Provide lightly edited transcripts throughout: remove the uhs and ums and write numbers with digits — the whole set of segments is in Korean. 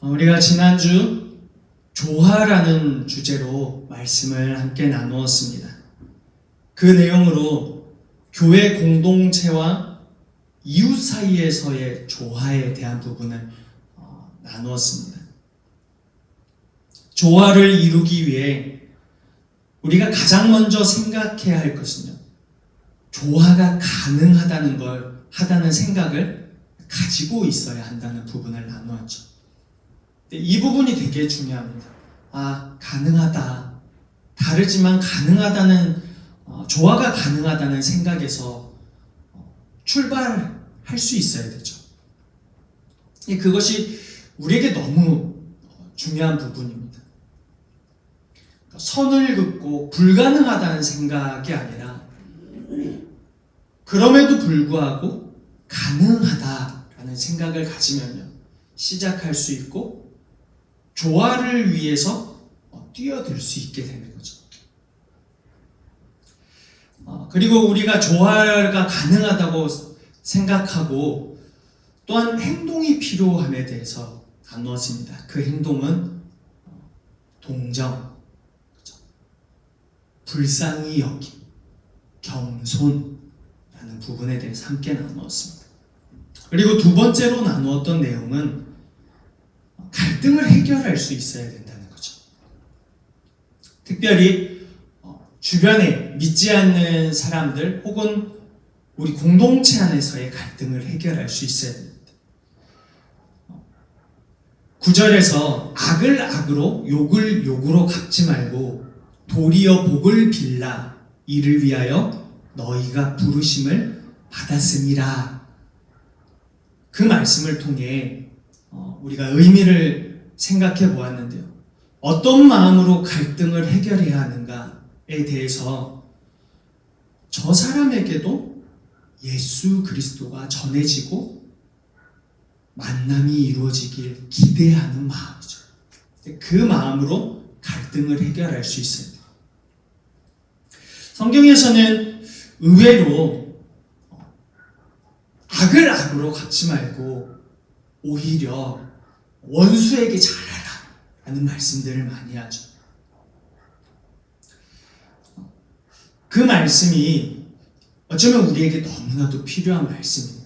우리가 지난주 조화라는 주제로 말씀을 함께 나누었습니다. 그 내용으로 교회 공동체와 이웃 사이에서의 조화에 대한 부분을 나누었습니다. 조화를 이루기 위해 우리가 가장 먼저 생각해야 할 것은요, 조화가 가능하다는 생각을 가지고 있어야 한다는 부분을 나누었죠. 이 부분이 되게 중요합니다. 가능하다. 다르지만 가능하다는, 조화가 가능하다는 생각에서 출발할 수 있어야 되죠. 그것이 우리에게 너무 중요한 부분입니다. 선을 긋고 불가능하다는 생각이 아니라 그럼에도 불구하고 가능하다라는 생각을 가지면요, 시작할 수 있고 조화를 위해서 뛰어들 수 있게 되는 거죠. 그리고 우리가 조화가 가능하다고 생각하고 또한 행동이 필요함에 대해서 나누었습니다. 그 행동은 동정, 불쌍히 여김, 겸손라는 부분에 대해서 함께 나누었습니다. 그리고 두 번째로 나누었던 내용은 갈등을 해결할 수 있어야 된다는 거죠. 특별히 주변에 믿지 않는 사람들 혹은 우리 공동체 안에서의 갈등을 해결할 수 있어야 됩니다. 9절에서 악을 악으로 욕을 욕으로 갚지 말고 도리어 복을 빌라 이를 위하여 너희가 부르심을 받았음이라. 그 말씀을 통해 우리가 의미를 생각해 보았는데요. 어떤 마음으로 갈등을 해결해야 하는가에 대해서 저 사람에게도 예수 그리스도가 전해지고 만남이 이루어지길 기대하는 마음이죠. 그 마음으로 갈등을 해결할 수 있어요. 성경에서는 의외로 악을 악으로 갚지 말고 오히려 원수에게 잘하라 라는 말씀들을 많이 하죠. 그 말씀이 어쩌면 우리에게 너무나도 필요한 말씀이에요.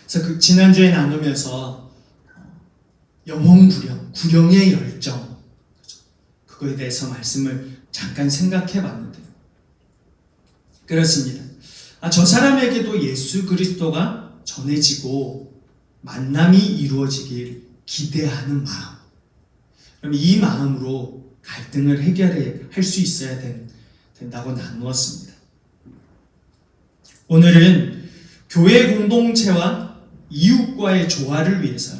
그래서 지난주에 나누면서 영혼구령, 구령의 열정, 그거에 대해서 말씀을 잠깐 생각해 봤는데요. 그렇습니다. 저 사람에게도 예수 그리스도가 전해지고 만남이 이루어지길 기대하는 마음. 그럼 이 마음으로 갈등을 해결할 수 있어야 된다고 나누었습니다. 오늘은 교회 공동체와 이웃과의 조화를 위해서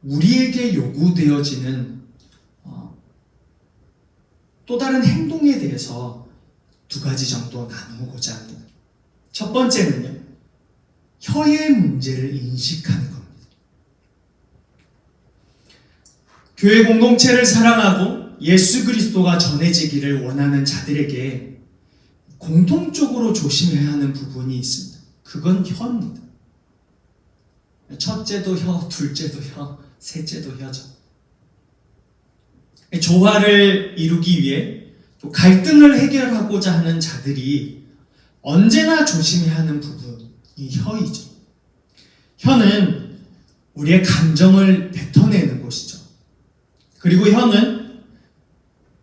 우리에게 요구되어지는 또 다른 행동에 대해서 두 가지 정도 나누고자 합니다. 첫 번째는요, 혀의 문제를 인식하는 겁니다. 교회 공동체를 사랑하고 예수 그리스도가 전해지기를 원하는 자들에게 공통적으로 조심해야 하는 부분이 있습니다. 그건 혀입니다. 첫째도 혀, 둘째도 혀, 셋째도 혀죠. 조화를 이루기 위해 또 갈등을 해결하고자 하는 자들이 언제나 조심해야 하는 부분이 혀이죠. 혀는 우리의 감정을 뱉어내는 곳이죠. 그리고 혀는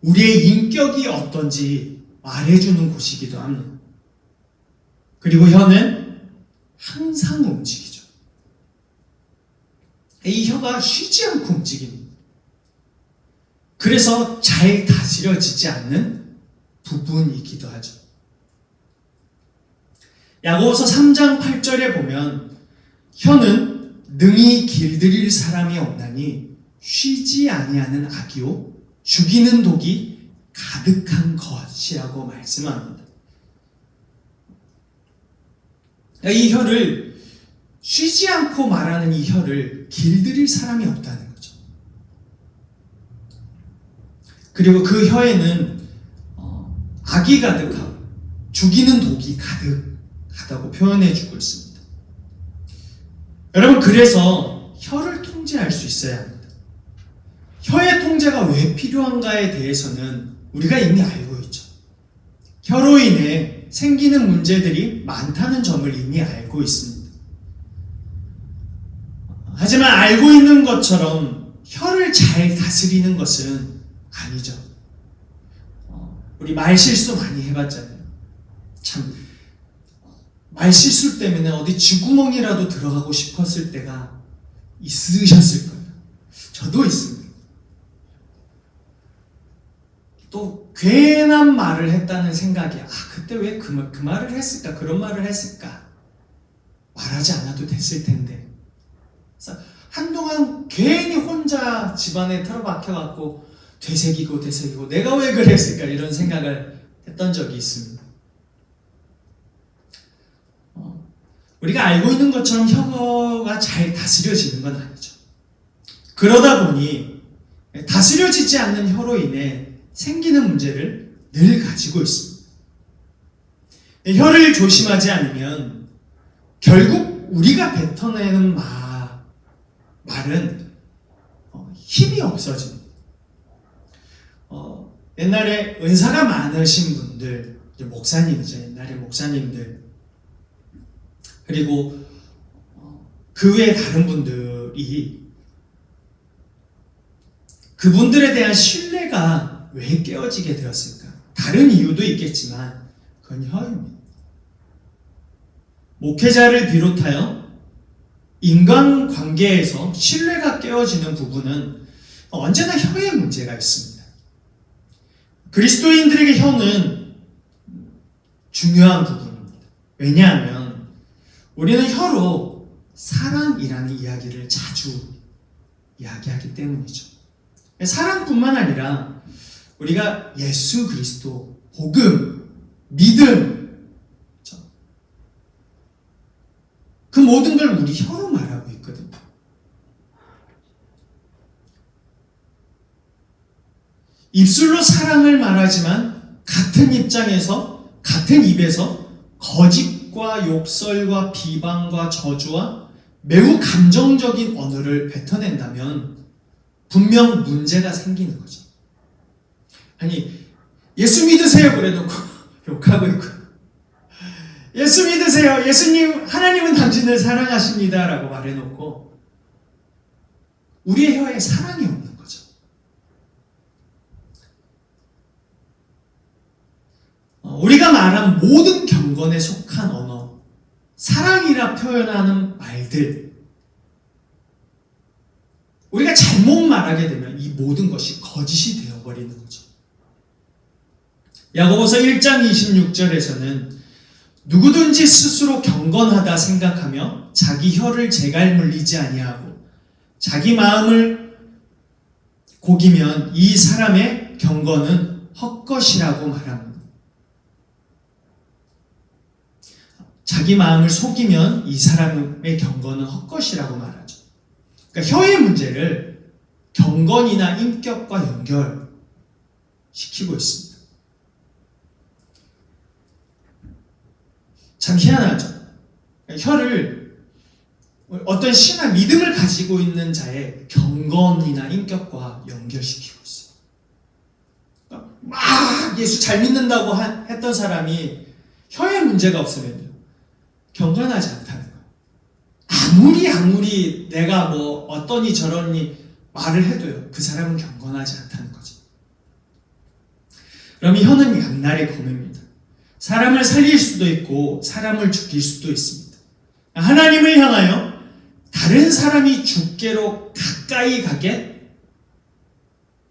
우리의 인격이 어떤지 말해주는 곳이기도 합니다. 그리고 혀는 항상 움직이죠. 이 혀가 쉬지 않고 움직입니다. 그래서 잘 다스려지지 않는 부분이기도 하죠. 야고보서 3장 8절에 보면 혀는 능히 길들일 사람이 없나니 쉬지 아니하는 악이요 죽이는 독이 가득한 것이라고 말씀합니다. 이 혀를 쉬지 않고 말하는 이 혀를 길들일 사람이 없다는 거죠. 그리고 그 혀에는 악이 가득하고 죽이는 독이 가득하다고 표현해주고 있습니다. 여러분, 그래서 혀를 통해 통제할 수 있어야 합니다. 혀의 통제가 왜 필요한가에 대해서는 우리가 이미 알고 있죠. 혀로 인해 생기는 문제들이 많다는 점을 이미 알고 있습니다. 하지만 알고 있는 것처럼 혀를 잘 다스리는 것은 아니죠. 우리 말실수 많이 해봤잖아요. 참 말실수 때문에 어디 쥐구멍이라도 들어가고 싶었을 때가 있으셨을 거예요. 저도 있습니다. 또 괜한 말을 했다는 생각이 그때 왜 그 말을 했을까? 그런 말을 했을까? 말하지 않아도 됐을 텐데. 그래서 한동안 괜히 혼자 집안에 틀어박혀갖고 되새기고 내가 왜 그랬을까? 이런 생각을 했던 적이 있습니다. 우리가 알고 있는 것처럼 혀가 잘 다스려지는 건 아니죠. 그러다 보니 다스려지지 않는 혀로 인해 생기는 문제를 늘 가지고 있습니다. 혀를 조심하지 않으면 결국 우리가 뱉어내는 말은 힘이 없어집니다. 옛날에 은사가 많으신 분들, 목사님이죠. 옛날에 목사님들, 그리고 그 외에 다른 분들이 그분들에 대한 신뢰가 왜 깨어지게 되었을까? 다른 이유도 있겠지만 그건 혀입니다. 목회자를 비롯하여 인간관계에서 신뢰가 깨어지는 부분은 언제나 혀에 문제가 있습니다. 그리스도인들에게 혀는 중요한 부분입니다. 왜냐하면 우리는 혀로 사랑이라는 이야기를 자주 이야기하기 때문이죠. 사랑뿐만 아니라 우리가 예수 그리스도, 복음, 믿음, 그 모든 걸 우리 혀로 말하고 있거든요. 입술로 사랑을 말하지만 같은 입장에서, 같은 입에서 거짓과 욕설과 비방과 저주와 매우 감정적인 언어를 뱉어낸다면 분명 문제가 생기는 거죠. 아니, 예수 믿으세요 그래놓고 욕하고 있고, 예수 믿으세요, 예수님, 하나님은 당신을 사랑하십니다 라고 말해놓고 우리의 혀에 사랑이 없는 거죠. 우리가 말한 모든 경건에 속한 언어, 사랑이라 표현하는 말들, 우리가 잘못 말하게 되면 이 모든 것이 거짓이 되어버리는 거죠. 야고보서 1장 26절에서는 누구든지 스스로 경건하다 생각하며 자기 혀를 재갈 물리지 아니하고 자기 마음을 고기면 이 사람의 경건은 헛것이라고 말합니다. 자기 마음을 속이면 이 사람의 경건은 헛것이라고 말하죠. 그러니까 혀의 문제를 경건이나 인격과 연결시키고 있습니다. 참 희한하죠. 혀를 어떤 신화, 믿음을 가지고 있는 자의 경건이나 인격과 연결시키고 있어요. 막 예수 잘 믿는다고 했던 사람이 혀에 문제가 없으면 경건하지 않다는 거예요. 아무리 내가 뭐 어떠니 저러니 말을 해도요, 그 사람은 경건하지 않다는 거죠. 그럼 이 혀는 양날의 검입니다. 사람을 살릴 수도 있고 사람을 죽일 수도 있습니다. 하나님을 향하여 다른 사람이 죽게로 가까이 가게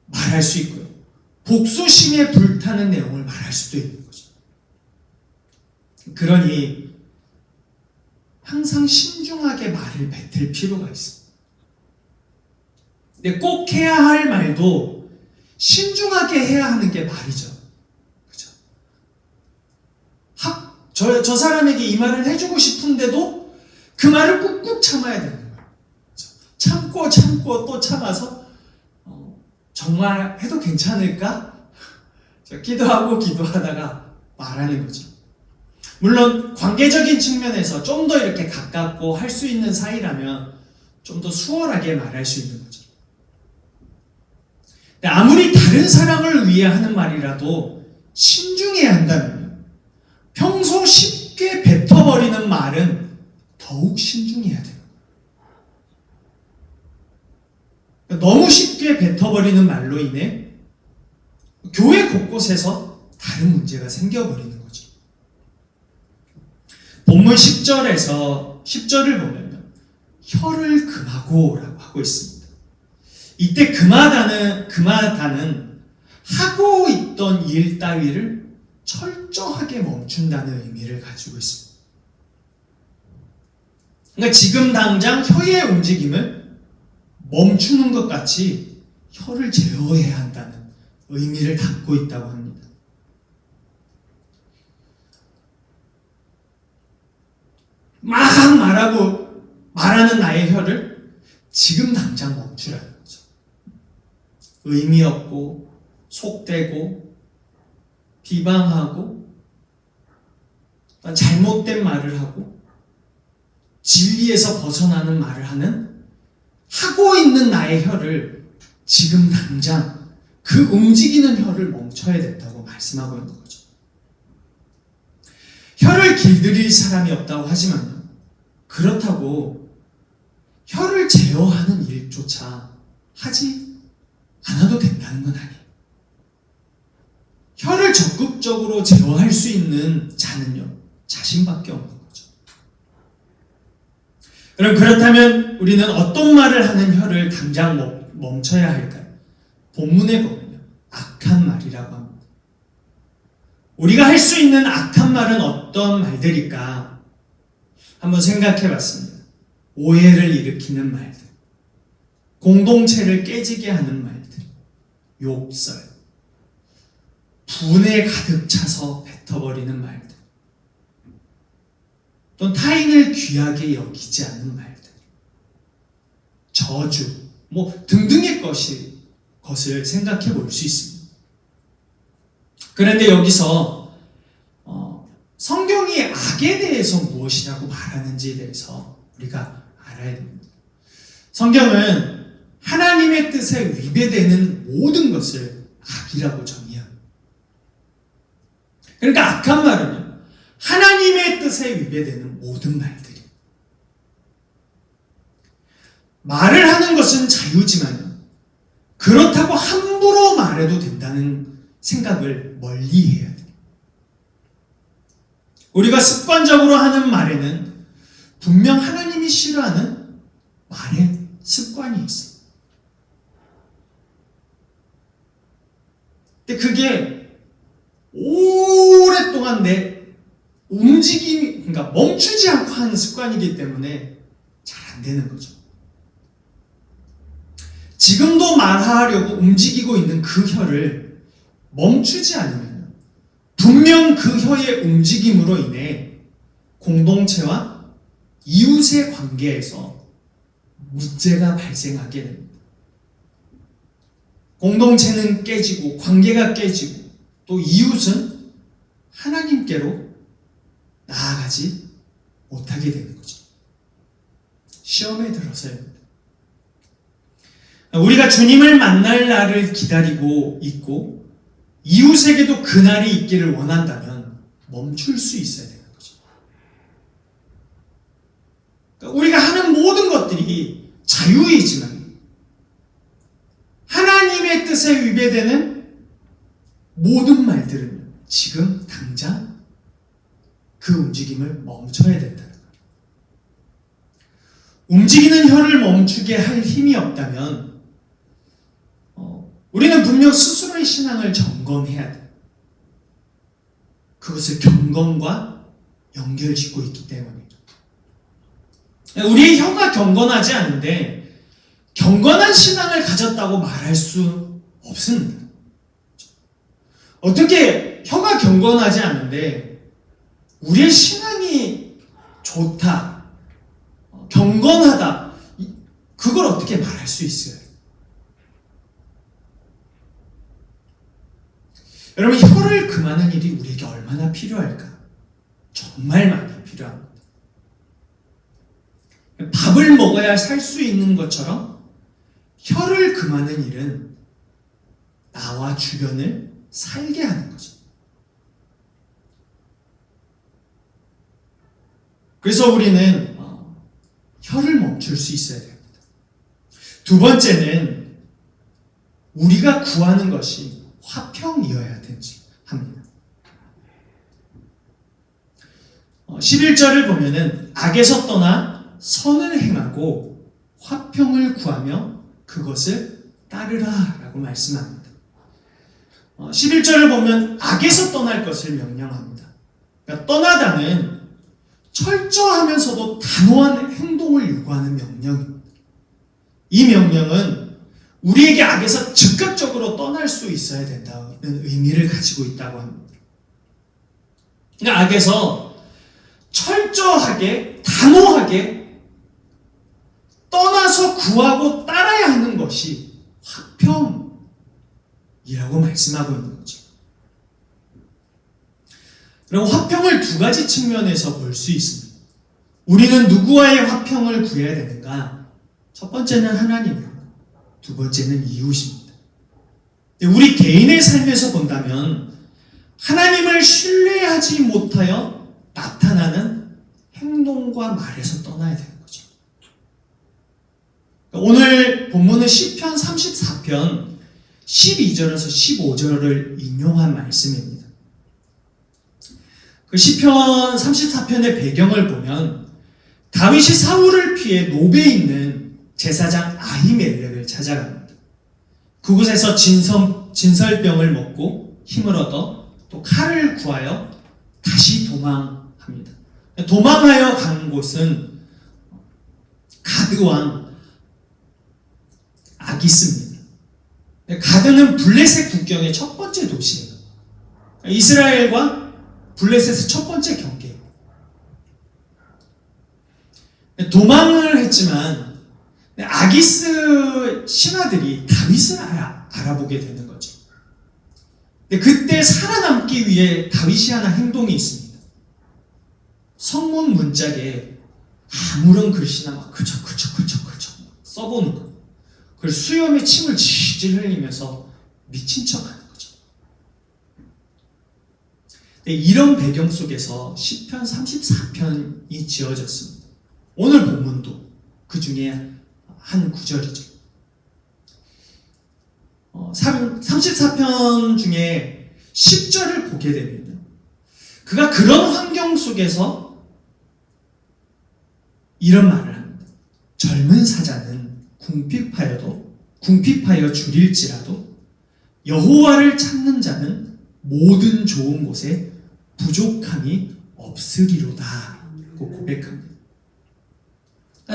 말할 수 있고요, 복수심에 불타는 내용을 말할 수도 있는 거죠. 그러니 항상 신중하게 말을 뱉을 필요가 있습니다. 근데 꼭 해야 할 말도 신중하게 해야 하는 게 말이죠. 저 사람에게 이 말을 해주고 싶은데도 그 말을 꾹꾹 참아야 되는 거예요. 참고 또 참아서 정말 해도 괜찮을까? 기도하다가 말하는 거죠. 물론 관계적인 측면에서 좀 더 이렇게 가깝고 할 수 있는 사이라면 좀 더 수월하게 말할 수 있는 거죠. 근데 아무리 다른 사람을 위해 하는 말이라도 신중해야 한다면 평소 쉽게 뱉어버리는 말은 더욱 신중해야 돼요. 너무 쉽게 뱉어버리는 말로 인해 교회 곳곳에서 다른 문제가 생겨버리는 거죠. 본문 10절을 보면 혀를 금하고 라고 하고 있습니다. 이때 금하다는 하고 있던 일 따위를 철저하게 멈춘다는 의미를 가지고 있습니다. 그러니까 지금 당장 혀의 움직임을 멈추는 것 같이 혀를 제어해야 한다는 의미를 담고 있다고 합니다. 막 말하는 나의 혀를 지금 당장 멈추라는 거죠. 의미 없고 속되고 비방하고 잘못된 말을 하고 진리에서 벗어나는 말을 하고 있는 나의 혀를 지금 당장 그 움직이는 혀를 멈춰야 된다고 말씀하고 있는 거죠. 혀를 길들일 사람이 없다고 하지만 그렇다고 혀를 제어하는 일조차 하지 않아도 된다는 건 아니에요. 혀를 적극적으로 제어할 수 있는 자는요, 자신밖에 없는 거죠. 그럼 그렇다면 우리는 어떤 말을 하는 혀를 당장 멈춰야 할까요? 본문에 보면요, 악한 말이라고 합니다. 우리가 할 수 있는 악한 말은 어떤 말들일까? 한번 생각해 봤습니다. 오해를 일으키는 말들, 공동체를 깨지게 하는 말들, 욕설, 분에 가득 차서 뱉어버리는 말들, 또 타인을 귀하게 여기지 않는 말들, 저주, 등등의 것을 생각해 볼 수 있습니다. 그런데 여기서 성경이 악에 대해서 무엇이라고 말하는지에 대해서 우리가 알아야 됩니다. 성경은 하나님의 뜻에 위배되는 모든 것을 악이라고 정의합니다. 그러니까 악한 말은요, 하나님의 뜻에 위배되는 모든 말들이. 말을 하는 것은 자유지만 그렇다고 함부로 말해도 된다는 생각을 멀리해야 돼요. 우리가 습관적으로 하는 말에는 분명 하나님이 싫어하는 말의 습관이 있어요. 근데 그게 오랫동안 내 움직임이, 그러니까 멈추지 않고 하는 습관이기 때문에 잘 안 되는 거죠. 지금도 말하려고 움직이고 있는 그 혀를 멈추지 않으면 분명 그 혀의 움직임으로 인해 공동체와 이웃의 관계에서 문제가 발생하게 됩니다. 공동체는 깨지고 관계가 깨지고 또 이웃은 하나님께로 나아가지 못하게 되는 거죠. 시험에 들어서입니다. 우리가 주님을 만날 날을 기다리고 있고 이웃에게도 그날이 있기를 원한다면 멈출 수 있어야 되는 거죠. 그러니까 우리가 하는 모든 것들이 자유이지만 하나님의 뜻에 위배되는 모든 말들은 지금 당장 그 움직임을 멈춰야 된다는 거예요. 움직이는 혀를 멈추게 할 힘이 없다면 우리는 분명 스스로의 신앙을 점검해야 돼요. 그것을 경건과 연결짓고 있기 때문이죠. 우리의 혀가 경건하지 않은데 경건한 신앙을 가졌다고 말할 수 없습니다. 어떻게 혀가 경건하지 않은데 우리의 신앙이 좋다, 경건하다, 그걸 어떻게 말할 수 있어요? 여러분, 혀를 금하는 일이 우리에게 얼마나 필요할까? 정말 많이 필요합니다. 밥을 먹어야 살 수 있는 것처럼 혀를 금하는 일은 나와 주변을 살게 하는 거죠. 그래서 우리는 혀를 멈출 수 있어야 됩니다. 두 번째는 우리가 구하는 것이 화평이어야 합니다. 11절을 보면은 악에서 떠나 선을 행하고 화평을 구하며 그것을 따르라 라고 말씀합니다. 11절을 보면 악에서 떠날 것을 명령합니다. 그러니까 떠나다는 철저하면서도 단호한 행동을 요구하는 명령입니다. 이 명령은 우리에게 악에서 즉각적으로 떠날 수 있어야 된다는 의미를 가지고 있다고 합니다. 그러니까 악에서 철저하게, 단호하게 떠나서 구하고 따라야 하는 것이 화평이라고 말씀하고 있는 거죠. 그럼 화평을 두 가지 측면에서 볼 수 있습니다. 우리는 누구와의 화평을 구해야 되는가? 첫 번째는 하나님이고 두 번째는 이웃입니다. 우리 개인의 삶에서 본다면 하나님을 신뢰하지 못하여 나타나는 행동과 말에서 떠나야 되는 거죠. 오늘 본문은 시편 34편 12절에서 15절을 인용한 말씀입니다. 그 시편 34편의 배경을 보면 다윗이 사울을 피해 노베에 있는 제사장 아히멜렉을 찾아갑니다. 그곳에서 진설병을 먹고 힘을 얻어 또 칼을 구하여 다시 도망합니다. 도망하여 간 곳은 가드왕 아기스입니다. 가드는 블레셋 국경의 첫 번째 도시예요. 이스라엘과 블레셋의 첫 번째 경계예요. 도망을 했지만 아기스 신하들이 다윗을 알아보게 되는 거죠. 그때 살아남기 위해 다윗이 하는 행동이 있습니다. 성문 문짝에 아무런 글씨나 막 그쳐 써보는 거. 그걸 수염에 침을 질질 흘리면서 미친 척하는 거죠. 이런 배경 속에서 시편 34편이 지어졌습니다. 오늘 본문도 그 중에 한 구절이죠. 34편 중에 10절을 보게 됩니다. 그가 그런 환경 속에서 이런 말을 합니다. 젊은 사자는 궁핍하여 줄일지라도 여호와를 찾는 자는 모든 좋은 곳에 부족함이 없으리로다 고 고백합니다.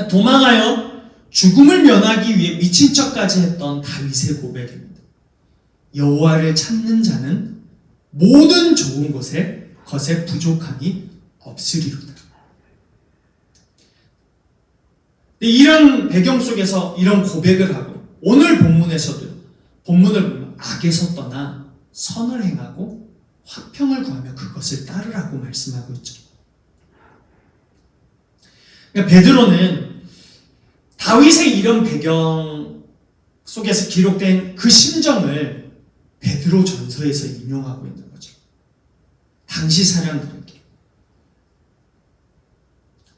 도망하여 죽음을 면하기 위해 미친 척까지 했던 다윗의 고백입니다. 여호와를 찾는 자는 모든 좋은 것에 부족함이 없으리로다. 이런 배경 속에서 이런 고백을 하고 오늘 본문에서도 본문을 보면 악에서 떠나 선을 행하고 화평을 구하며 그것을 따르라고 말씀하고 있죠. 그러니까 베드로는 다윗의 이런 배경 속에서 기록된 그 심정을 베드로 전서에서 인용하고 있는 거죠. 당시 사람들에게.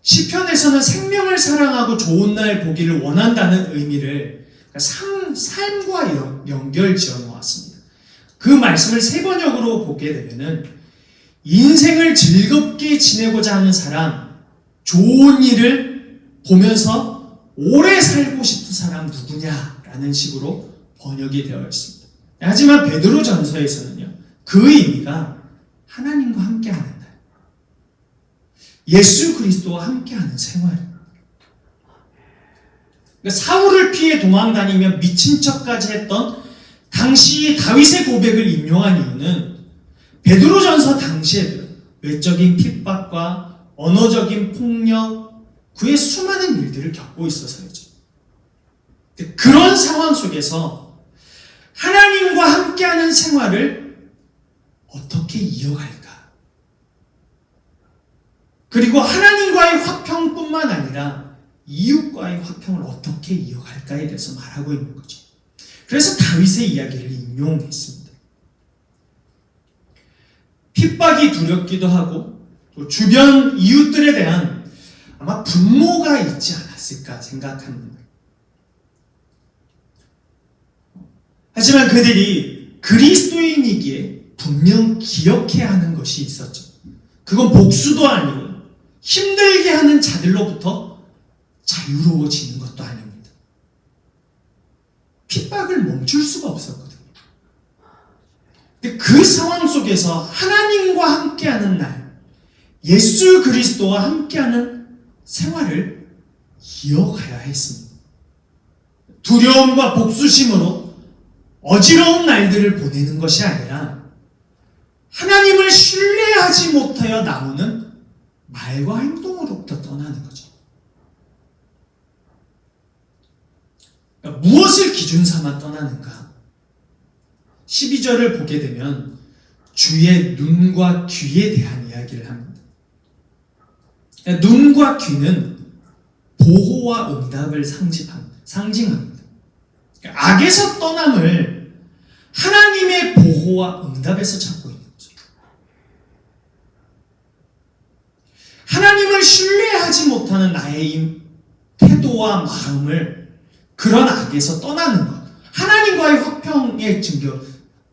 시편에서는 생명을 사랑하고 좋은 날 보기를 원한다는 의미를 삶과 연결 지어 놓았습니다. 그 말씀을 세 번역으로 보게 되면은 인생을 즐겁게 지내고자 하는 사람, 좋은 일을 보면서 오래 살고 싶은 사람 누구냐라는 식으로 번역이 되어 있습니다. 하지만 베드로 전서에서는요, 그 의미가 하나님과 함께하는 날, 예수 그리스도와 함께하는 생활입니다. 그러니까 사울을 피해 도망다니며 미친 척까지 했던 당시 다윗의 고백을 인용한 이유는 베드로전서 당시에도 외적인 핍박과 언어적인 폭력, 그의 수많은 일들을 겪고 있어서였죠. 그런 상황 속에서 하나님과 함께하는 생활을 어떻게 이어갈까? 그리고 하나님과의 화평뿐만 아니라 이웃과의 화평을 어떻게 이어갈까에 대해서 말하고 있는 거죠. 그래서 다윗의 이야기를 인용했습니다. 핍박이 두렵기도 하고 또 주변 이웃들에 대한 아마 분노가 있지 않았을까 생각합니다. 하지만 그들이 그리스도인이기에 분명 기억해야 하는 것이 있었죠. 그건 복수도 아니고 힘들게 하는 자들로부터 자유로워지는 것도 아닙니다. 핍박을 멈출 수가 없었거든요. 근데 그 상황 속에서 하나님과 함께하는 날, 예수 그리스도와 함께하는 생활을 이어가야 했습니다. 두려움과 복수심으로 어지러운 날들을 보내는 것이 아니라 하나님을 신뢰하지 못하여 나오는 말과 행동으로부터 떠나는 거죠. 그러니까 무엇을 기준 삼아 떠나는가? 12절을 보게 되면 주의 눈과 귀에 대한 이야기를 합니다. 그러니까 눈과 귀는 보호와 응답을 상징합니다. 그러니까 악에서 떠남을 하나님의 보호와 응답에서 찾고 있는 거죠. 하나님을 신뢰하지 못하는 나의 이 태도와 마음을 그런 악에서 떠나는 것, 하나님과의 화평의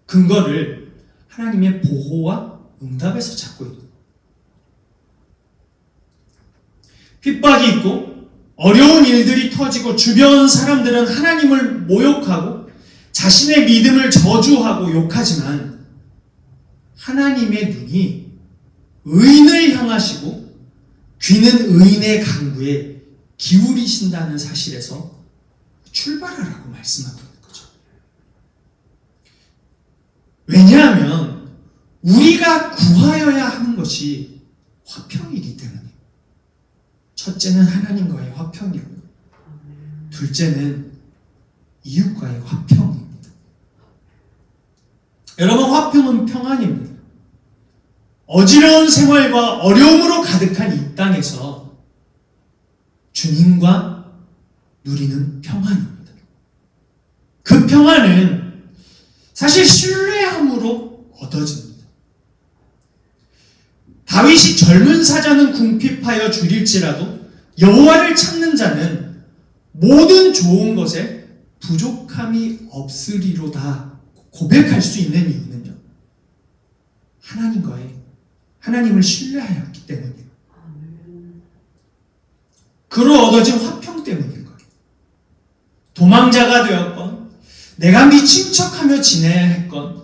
근거를 하나님의 보호와 응답에서 찾고 있는 것. 핍박이 있고 어려운 일들이 터지고 주변 사람들은 하나님을 모욕하고 자신의 믿음을 저주하고 욕하지만 하나님의 눈이 의인을 향하시고 귀는 의인의 간구에 기울이신다는 사실에서 출발하라고 말씀하고 있는 거죠. 왜냐하면 우리가 구하여야 하는 것이 화평이기 때문이에요. 첫째는 하나님과의 화평이고 둘째는 이웃과의 화평입니다. 여러분, 화평은 평안입니다. 어지러운 생활과 어려움으로 가득한 이 땅에서 주님과 누리는 평안입니다. 그 평안은 사실 신뢰함으로 얻어집니다. 다윗이 젊은 사자는 궁핍하여 줄일지라도 여호와를 찾는 자는 모든 좋은 것에 부족함이 없으리로다 고백할 수 있는 이유는요, 하나님을 신뢰하였기 때문이에요. 그로 얻어진 화평 때문인 거예요. 도망자가 되었건 내가 미친 척하며 지내야 했건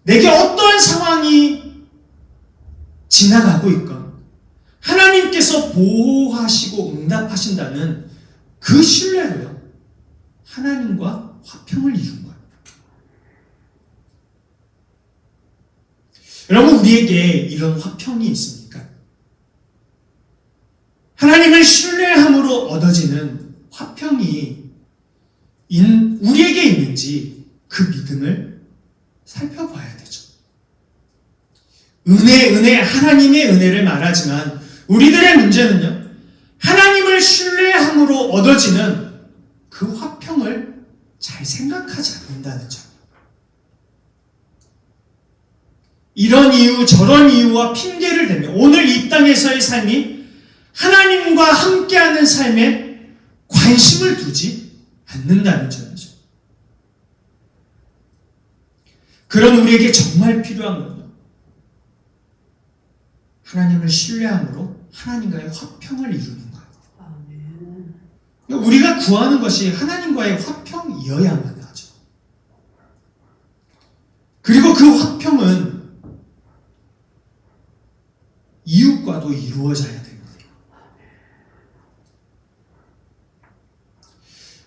내게 어떠한 상황이 지나가고 있건 하나님께서 보호하시고 응답하신다는 그 신뢰로요, 하나님과 화평을 이룬 거예요. 여러분, 우리에게 이런 화평이 있습니까? 하나님을 신뢰함으로 얻어지는 화평이 우리에게 있는지 그 믿음을 살펴봐야 되죠. 은혜, 하나님의 은혜를 말하지만 우리들의 문제는요, 하나님을 신뢰함으로 얻어지는 그 화평을 잘 생각하지 않는다는 점. 이런 이유 저런 이유와 핑계를 대며 오늘 이 땅에서의 삶이 하나님과 함께하는 삶에 관심을 두지 않는다는 점이죠. 그런 우리에게 정말 필요한 건요, 하나님을 신뢰함으로 하나님과의 화평을 이루는 거예요. 그러니까 우리가 구하는 것이 하나님과의 화평이어야만 하죠. 그리고 그 화평은 이웃과도 이루어져야 됩니다.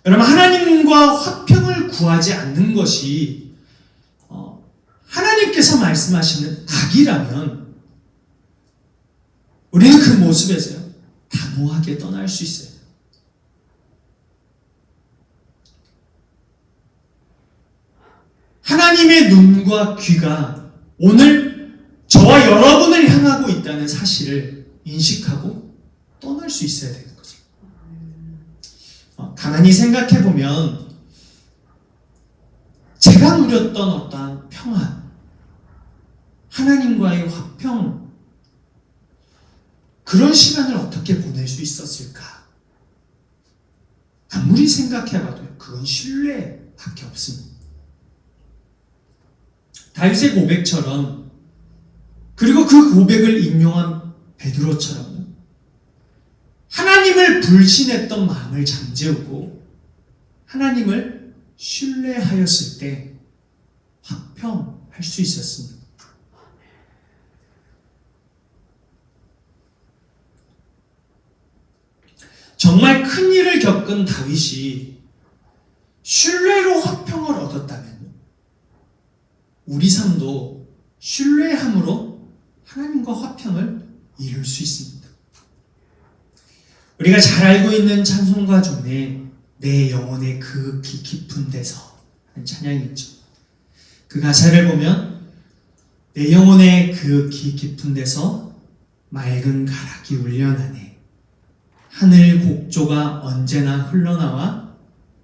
여러분, 하나님과 화평을 구하지 않는 것이 하나님께서 말씀하시는 악이라면 우리는 그 모습에서요, 단호하게 떠날 수 있어요. 하나님의 눈과 귀가 오늘 저와 여러분을 향하고 있다는 사실을 인식하고 떠날 수 있어야 되는 거죠. 가만히 생각해 보면 제가 누렸던 어떠한 평안, 하나님과의 화평, 그런 시간을 어떻게 보낼 수 있었을까? 아무리 생각해봐도 그건 신뢰밖에 없습니다. 다윗의 고백처럼, 그리고 그 고백을 인용한 베드로처럼 하나님을 불신했던 마음을 잠재우고 하나님을 신뢰하였을 때 화평할 수 있었습니다. 정말 큰 일을 겪은 다윗이 신뢰로 화평을 얻었다면 우리 삶도 신뢰함으로 하나님과 화평을 이룰 수 있습니다. 우리가 잘 알고 있는 찬송가 중에 내 영혼의 그 깊은 데서 하는 찬양이 있죠. 그 가사를 보면 내 영혼의 그 깊은 데서 맑은 가락이 울려나네. 하늘 곡조가 언제나 흘러나와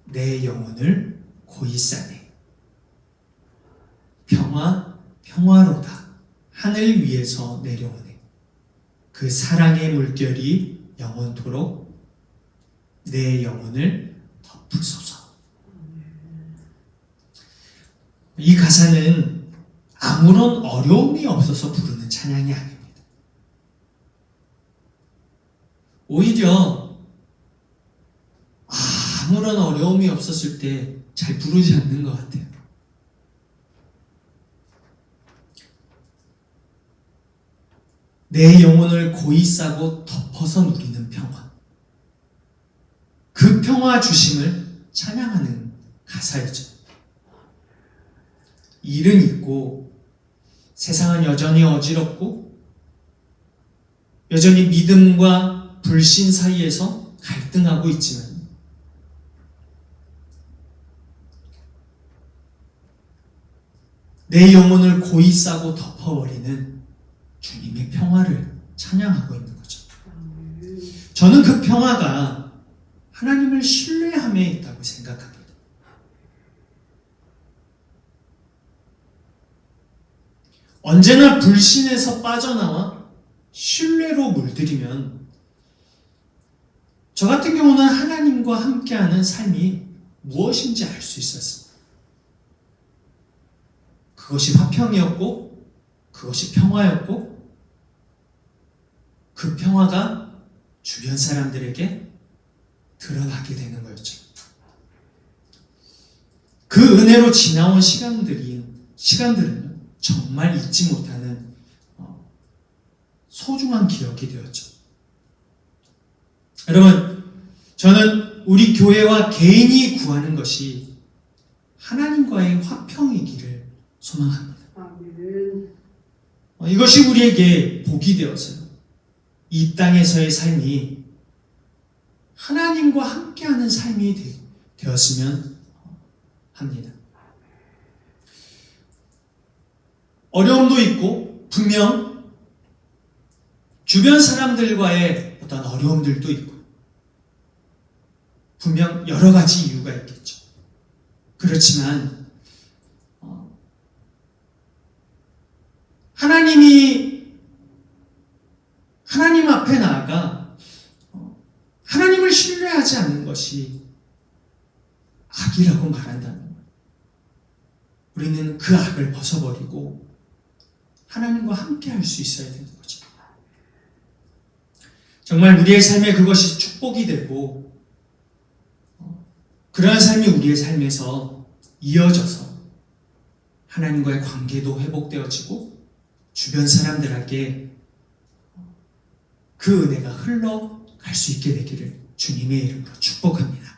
내 영혼을 고이 싸네. 평화로다. 하늘 위에서 내려오네. 그 사랑의 물결이 영원토록 내 영혼을 덮으소서. 이 가사는 아무런 어려움이 없어서 부르는 찬양이 아닙니다. 오히려 아무런 어려움이 없었을 때 잘 부르지 않는 것 같아요. 내 영혼을 고이 싸고 덮어서 누리는 평화. 그 평화 주심을 찬양하는 가사이죠. 일은 있고 세상은 여전히 어지럽고 여전히 믿음과 불신 사이에서 갈등하고 있지만 내 영혼을 고이 싸고 덮어버리는 주님의 평화를 찬양하고 있는 거죠. 저는 그 평화가 하나님을 신뢰함에 있다고 생각합니다. 언제나 불신에서 빠져나와 신뢰로 물들이면 저 같은 경우는 하나님과 함께하는 삶이 무엇인지 알 수 있었습니다. 그것이 화평이었고 그것이 평화였고 그 평화가 주변 사람들에게 드러나게 되는 거였죠. 그 은혜로 지나온 시간들은 정말 잊지 못하는 소중한 기억이 되었죠. 여러분, 저는 우리 교회와 개인이 구하는 것이 하나님과의 화평이기를 소망합니다. 이것이 우리에게 복이 되어서요. 이 땅에서의 삶이 하나님과 함께하는 삶이 되었으면 합니다. 어려움도 있고 분명 주변 사람들과의 어떤 어려움들도 있고 분명 여러 가지 이유가 있겠죠. 그렇지만 하나님 앞에 나아가 하나님을 신뢰하지 않는 것이 악이라고 말한다는 거예요. 우리는 그 악을 벗어버리고 하나님과 함께 할 수 있어야 되는 거죠. 정말 우리의 삶에 그것이 축복이 되고 그러한 삶이 우리의 삶에서 이어져서 하나님과의 관계도 회복되어지고 주변 사람들에게 그 은혜가 흘러갈 수 있게 되기를 주님의 이름으로 축복합니다.